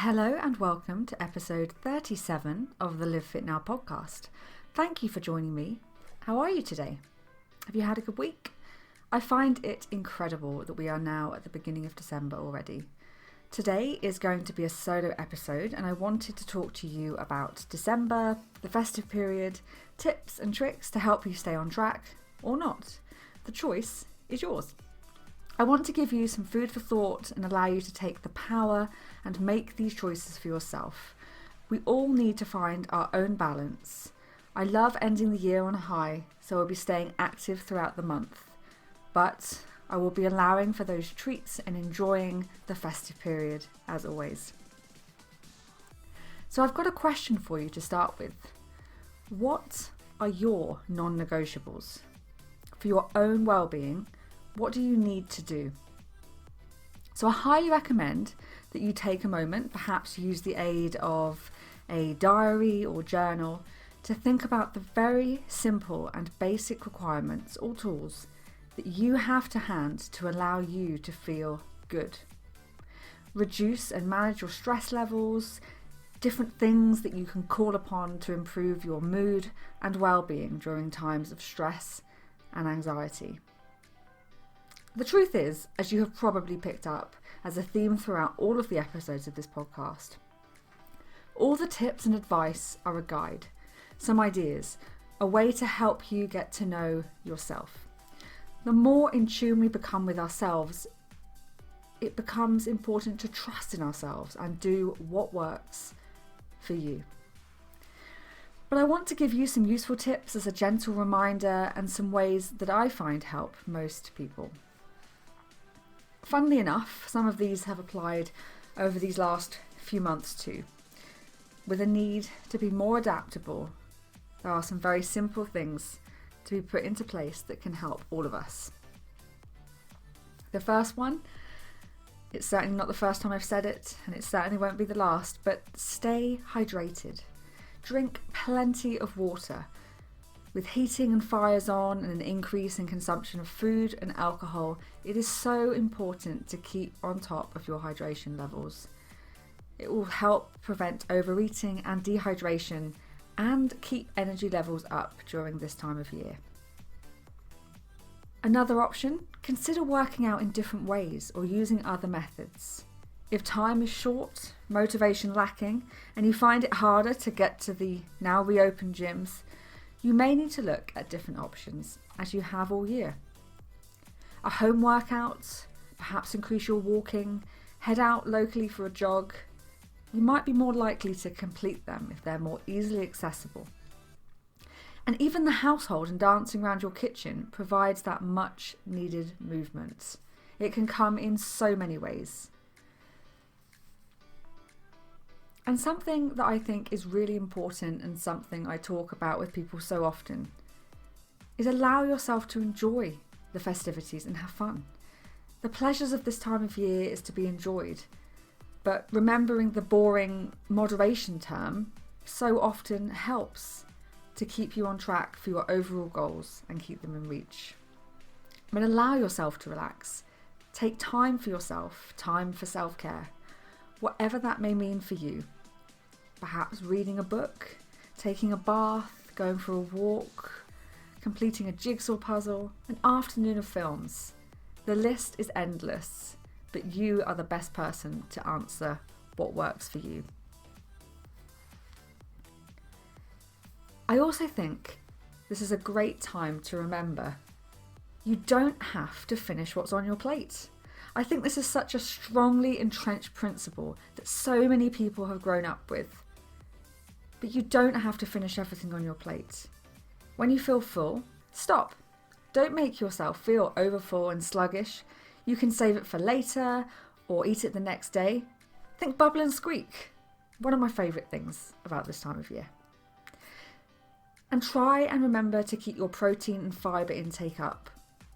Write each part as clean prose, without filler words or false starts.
Hello and welcome to episode 37 of the LiveFitNow Podcast. Thank you for joining me. How are you today? Have you had a good week? I find it incredible that we are now at the beginning of December already. Today is going to be a solo episode and I wanted to talk to you about December, the festive period, tips and tricks to help you stay on track or not. The choice is yours. I want to give you some food for thought and allow you to take the power and make these choices for yourself. We all need to find our own balance. I love ending the year on a high, so I'll be staying active throughout the month. But I will be allowing for those treats and enjoying the festive period as always. So I've got a question for you to start with. What are your non-negotiables? For your own well-being, what do you need to do? So I highly recommend that you take a moment, perhaps use the aid of a diary or journal, to think about the very simple and basic requirements or tools that you have to hand to allow you to feel good. Reduce and manage your stress levels, different things that you can call upon to improve your mood and well-being during times of stress and anxiety. The truth is, as you have probably picked up as a theme throughout all of the episodes of this podcast, all the tips and advice are a guide, some ideas, a way to help you get to know yourself. The more in tune we become with ourselves, it becomes important to trust in ourselves and do what works for you. But I want to give you some useful tips as a gentle reminder and some ways that I find help most people. Funnily enough, some of these have applied over these last few months too. With a need to be more adaptable, there are some very simple things to be put into place that can help all of us. The first one, it's certainly not the first time I've said it, and it certainly won't be the last, but stay hydrated. Drink plenty of water. With heating and fires on and an increase in consumption of food and alcohol, it is so important to keep on top of your hydration levels. It will help prevent overeating and dehydration and keep energy levels up during this time of year. Another option, consider working out in different ways or using other methods. If time is short, motivation lacking, and you find it harder to get to the now reopened gyms, you may need to look at different options, as you have all year. A home workout, perhaps increase your walking, head out locally for a jog. You might be more likely to complete them if they're more easily accessible. And even the household and dancing around your kitchen provides that much needed movement. It can come in so many ways. And something that I think is really important and something I talk about with people so often is allow yourself to enjoy the festivities and have fun. The pleasures of this time of year is to be enjoyed, but remembering the boring moderation term so often helps to keep you on track for your overall goals and keep them in reach. But allow yourself to relax. Take time for yourself, time for self-care. Whatever that may mean for you. Perhaps reading a book, taking a bath, going for a walk, completing a jigsaw puzzle, an afternoon of films. The list is endless, but you are the best person to answer what works for you. I also think this is a great time to remember you don't have to finish what's on your plate. I think this is such a strongly entrenched principle that so many people have grown up with. But you don't have to finish everything on your plate. When you feel full, stop. Don't make yourself feel overfull and sluggish. You can save it for later or eat it the next day. Think bubble and squeak. One of my favourite things about this time of year. And try and remember to keep your protein and fibre intake up.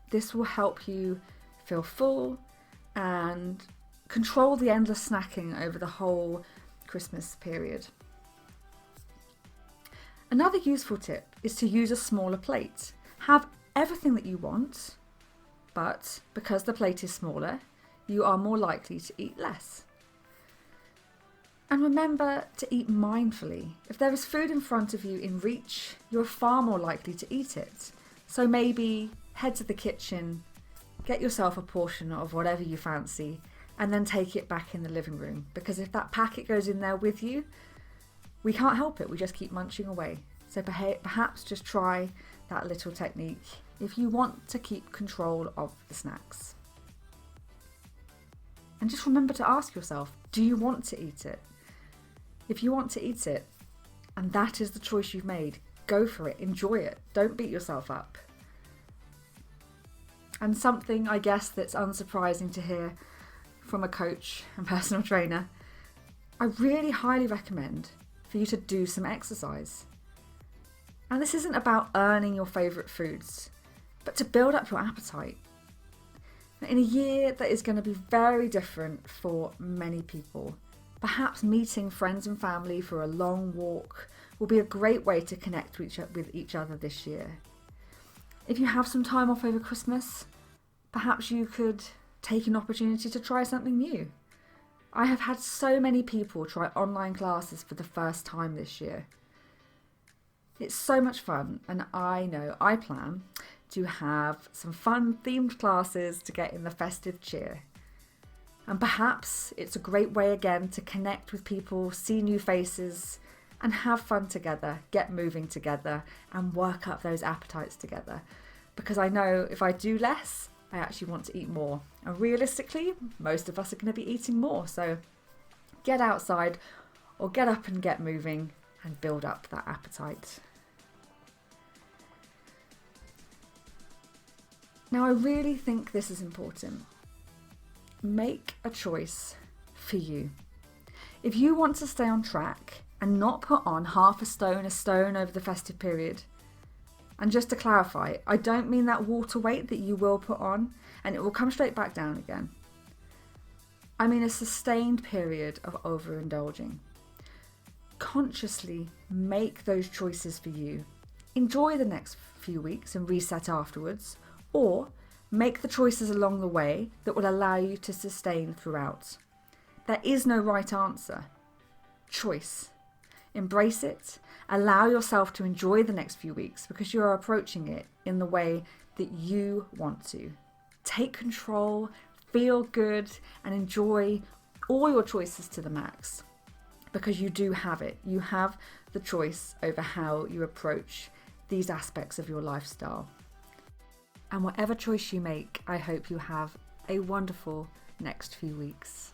This will help you feel full and control the endless snacking over the whole Christmas period. Another useful tip is to use a smaller plate. Have everything that you want, but because the plate is smaller, you are more likely to eat less. And remember to eat mindfully. If there is food in front of you in reach, you're far more likely to eat it. So maybe head to the kitchen, get yourself a portion of whatever you fancy, and then take it back in the living room. Because if that packet goes in there with you, we can't help it. We just keep munching away. So perhaps just try that little technique if you want to keep control of the snacks. And just remember to ask yourself, do you want to eat it? If you want to eat it, and that is the choice you've made, go for it, enjoy it, don't beat yourself up. And something, I guess, that's unsurprising to hear from a coach and personal trainer, I really highly recommend for you to do some exercise. And this isn't about earning your favourite foods, but to build up your appetite. In a year that is going to be very different for many people, perhaps meeting friends and family for a long walk will be a great way to connect with each other this year. If you have some time off over Christmas, perhaps you could take an opportunity to try something new. I have had so many people try online classes for the first time this year. It's so much fun, and I know I plan to have some fun themed classes to get in the festive cheer. And perhaps it's a great way again to connect with people, see new faces, and have fun together, get moving together, and work up those appetites together. Because I know if I do less, I actually want to eat more. And realistically, most of us are going to be eating more. So get outside or get up and get moving and build up that appetite. Now, I really think this is important. Make a choice for you. If you want to stay on track and not put on half a stone over the festive period, and just to clarify, I don't mean that water weight that you will put on and it will come straight back down again. I mean a sustained period of overindulging. Consciously make those choices for you. Enjoy the next few weeks and reset afterwards, or make the choices along the way that will allow you to sustain throughout. There is no right answer. Choice. Embrace it. Allow yourself to enjoy the next few weeks because you are approaching it in the way that you want to. Take control, feel good, and enjoy all your choices to the max because you do have it. You have the choice over how you approach these aspects of your lifestyle. And whatever choice you make, I hope you have a wonderful next few weeks.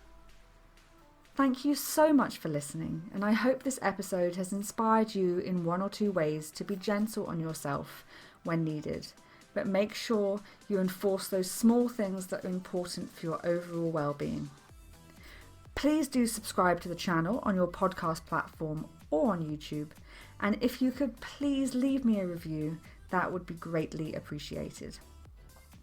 Thank you so much for listening, and I hope this episode has inspired you in one or two ways to be gentle on yourself when needed, but make sure you enforce those small things that are important for your overall well-being. Please do subscribe to the channel on your podcast platform or on YouTube, and if you could please leave me a review, that would be greatly appreciated.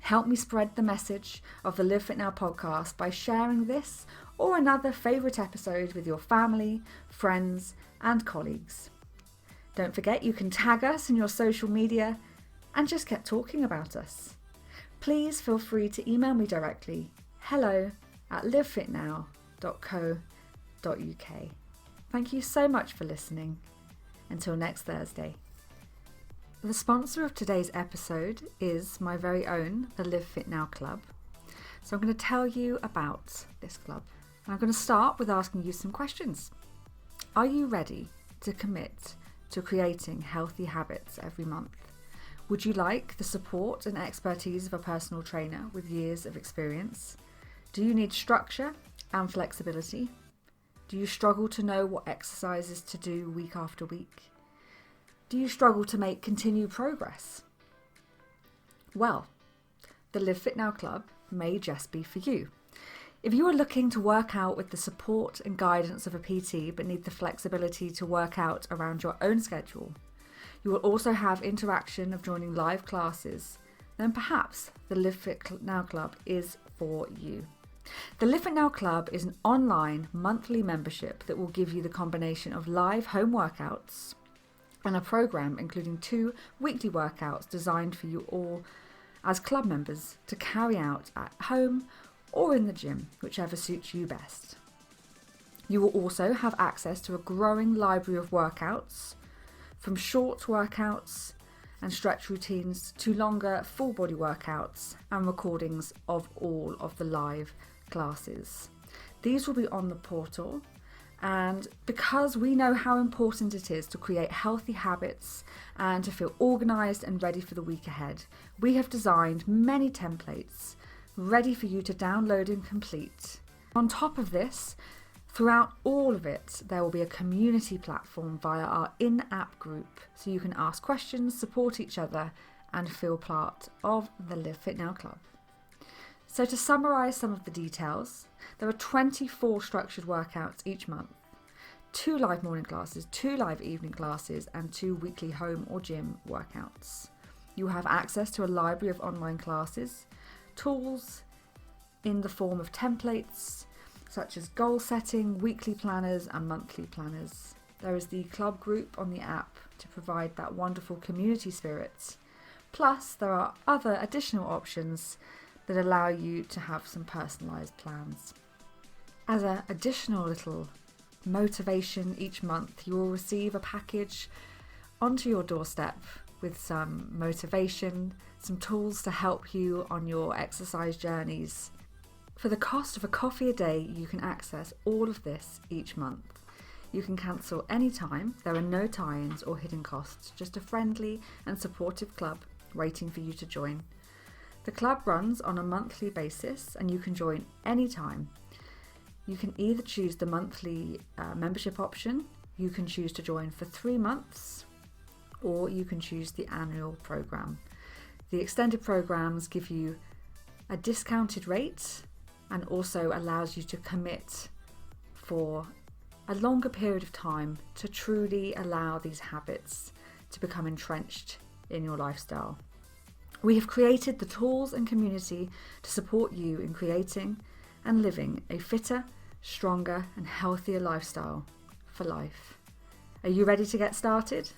Help me spread the message of the LiveFitNow podcast by sharing this or another favourite episode with your family, friends and colleagues. Don't forget you can tag us in your social media and just get talking about us. Please feel free to email me directly, hello@livefitnow.co.uk. Thank you so much for listening. Until next Thursday. The sponsor of today's episode is my very own, the LiveFitNow Club. So I'm going to tell you about this club. And I'm going to start with asking you some questions. Are you ready to commit to creating healthy habits every month? Would you like the support and expertise of a personal trainer with years of experience? Do you need structure and flexibility? Do you struggle to know what exercises to do week after week? Do you struggle to make continued progress? Well, the LiveFitNow Club may just be for you. If you are looking to work out with the support and guidance of a PT but need the flexibility to work out around your own schedule, you will also have interaction of joining live classes, then perhaps the LiveFitNow Club is for you. The LiveFitNow Club is an online monthly membership that will give you the combination of live home workouts and a program including 2 weekly workouts designed for you all as club members to carry out at home or in the gym, whichever suits you best. You will also have access to a growing library of workouts, from short workouts and stretch routines to longer full body workouts and recordings of all of the live classes. These will be on the portal, and because we know how important it is to create healthy habits and to feel organised and ready for the week ahead, we have designed many templates ready for you to download and complete. On top of this, throughout all of it, there will be a community platform via our in-app group, so you can ask questions, support each other, and feel part of the Live Fit Now Club. So to summarise some of the details, there are 24 structured workouts each month, 2 live morning classes, 2 live evening classes, and 2 weekly home or gym workouts. You have access to a library of online classes, tools in the form of templates, such as goal setting, weekly planners and monthly planners. There is the club group on the app to provide that wonderful community spirit. Plus, there are other additional options that allow you to have some personalised plans. As an additional little motivation each month, you will receive a package onto your doorstep with some motivation, some tools to help you on your exercise journeys. For the cost of a coffee a day, you can access all of this each month. You can cancel any time. There are no tie-ins or hidden costs, just a friendly and supportive club waiting for you to join. The club runs on a monthly basis and you can join anytime. You can either choose the monthly membership option, you can choose to join for 3 months, or you can choose the annual program. The extended programs give you a discounted rate and also allows you to commit for a longer period of time to truly allow these habits to become entrenched in your lifestyle. We have created the tools and community to support you in creating and living a fitter, stronger and healthier lifestyle for life. Are you ready to get started?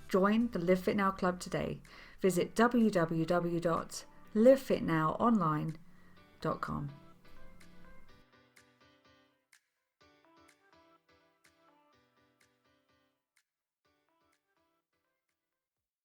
Join the Live Fit Now Club today. Visit www.livefitnowonline.com.